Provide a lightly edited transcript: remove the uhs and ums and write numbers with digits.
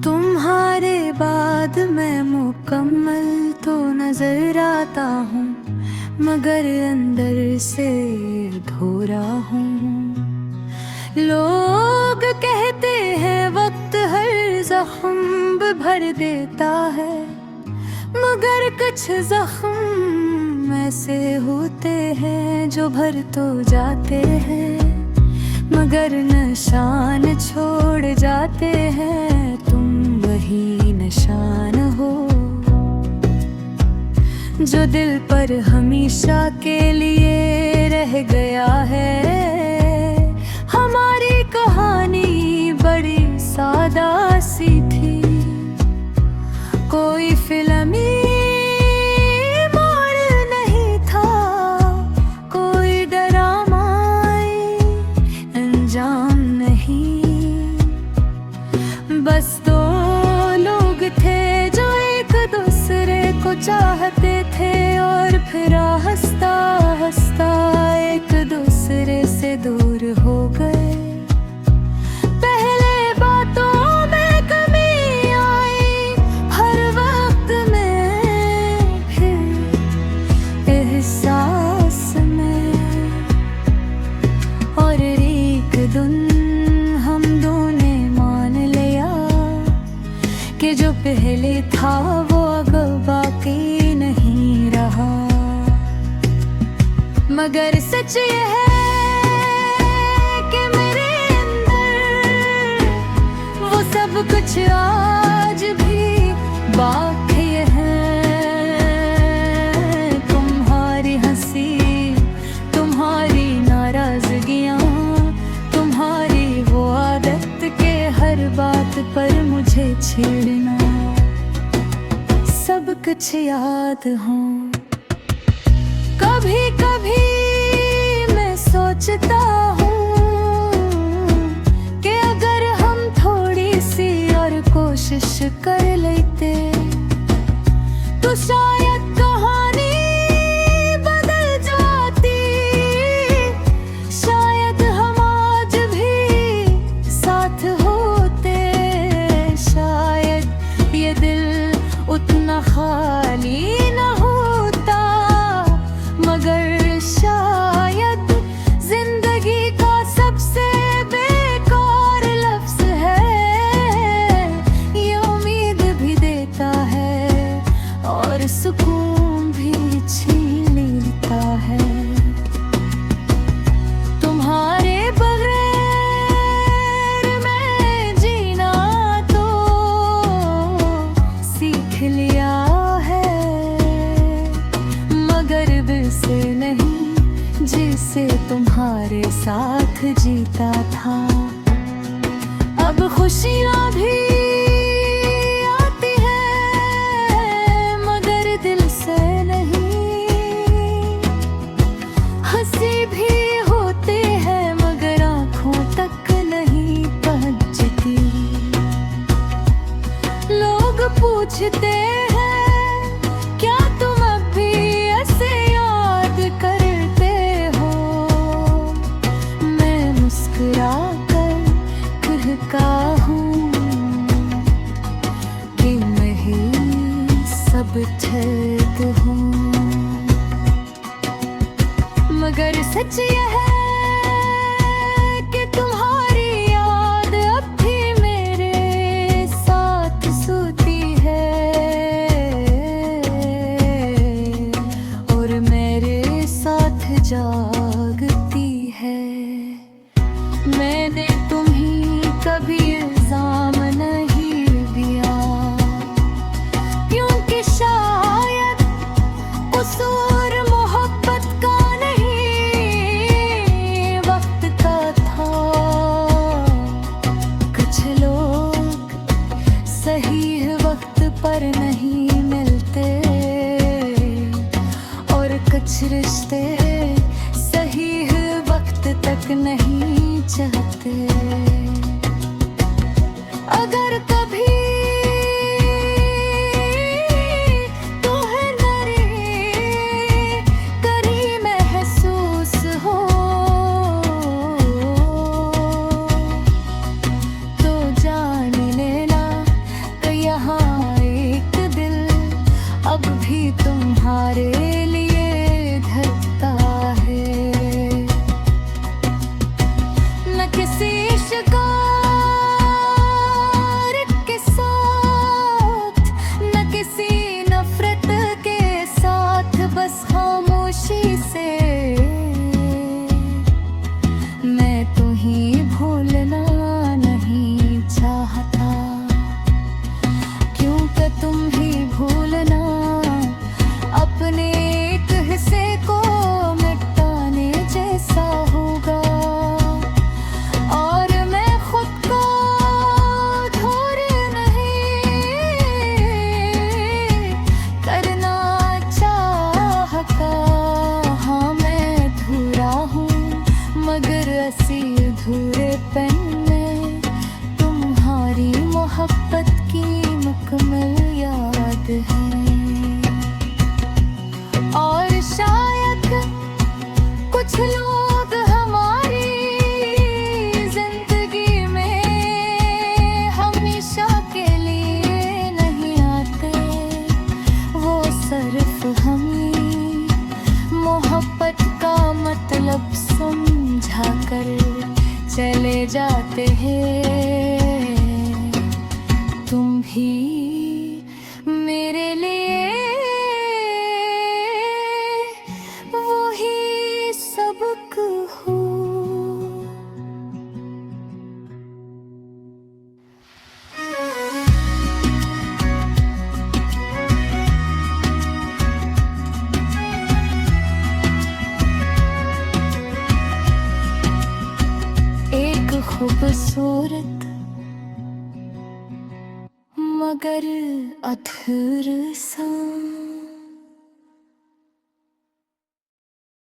तुम्हारे बाद मैं मुकम्मल तो नजर आता हूँ, मगर अंदर से अधूरा हूँ। लोग कहते हैं वक्त हर जख्म भर देता है, मगर कुछ जख्म ऐसे होते हैं जो भर तो जाते हैं, मगर निशान छोड़ जाते हैं। तुम वही निशान हो जो दिल पर हमेशा के लिए रह गया है। हमारी कहानी बड़ी सादा सी थी, कोई फिल्मी मोड़ नहीं था, कोई ड्रामाई अंजाम नहीं। बस दो लोग थे जो एक दूसरे को चाहते थे, और फिर हंसता हंसता एक दूसरे से दूर हो गए। पहले बातों में कमी आई, हर वक्त में फिर एहसास में, और एक दिन हम दोनों ने मान लिया कि जो पहले था वो अब बाकी नहीं रहा। मगर सच ये है कि मेरे अंदर वो सब कुछ आज भी बाकी है। तुम्हारी हंसी, तुम्हारी नाराजगियाँ, तुम्हारी वो आदत के हर बात पर मुझे छेड़ना, सब कुछ याद हो। कभी कभी मैं सोचता हूँ कि अगर हम थोड़ी सी और कोशिश कर लेते तो शायद कहानी बदल जाती। शायद हम आज भी साथ होते, शायद ये दिल उतना खाली न होता, मगर शायद जिंदगी का सबसे बेकार लफ्ज है, ये उम्मीद भी देता है और सुकून भी छीन लेता है। तुम्हारे बगैर मैं जीना तो सीख लिया है, मगर दिल से नहीं जिसे तुम्हारे साथ जीता था। अब खुशियाँ भी आती हैं मगर दिल से नहीं, हंसी भी होती है मगर आँखों तक नहीं पहुँचती। लोग पूछते हैं क्या तुम अब भी ऐसे याद करते हो, मैं मुस्कुरा कर कहता हूँ कि मैं ही सब ठीक हूँ। मगर सच यह है कि तुम्हारी याद अब भी मेरे साथ सोती है, और मेरे साथ जागती है। मैंने तुम्हें कभी इल्जाम नहीं दिया, क्योंकि शायद कसूर मोहब्बत का नहीं, वक्त का था। कुछ लोग सही वक्त पर नहीं मिलते, और कुछ रिश्ते सही वक्त तक नहीं चाहते। अगर कभी भी तुम्हारे लिए धरता है। न किसी शिकार के साथ, न किसी नफरत के साथ, बस खामोशी से मैं तुम्हें भूलना नहीं चाहता। क्योंकि तुम ही भूलना अपने एक हिस्से को मिटाने जैसा होगा। और मैं खुद को दूर नहीं करना चाहता। हाँ मैं अधूरा हूँ, मगर असी अधूरेपन में तुम्हारी मोहब्बत की मुकम्मल याद है। और शायद कुछ लोग हमारी जिंदगी में हमेशा के लिए नहीं आते, वो सिर्फ हमें मोहब्बत का मतलब समझा कर चले जाते हैं। तुम भी मेरे लिए वही सबक हो। एक खूबसूरत मगर अधूरा सा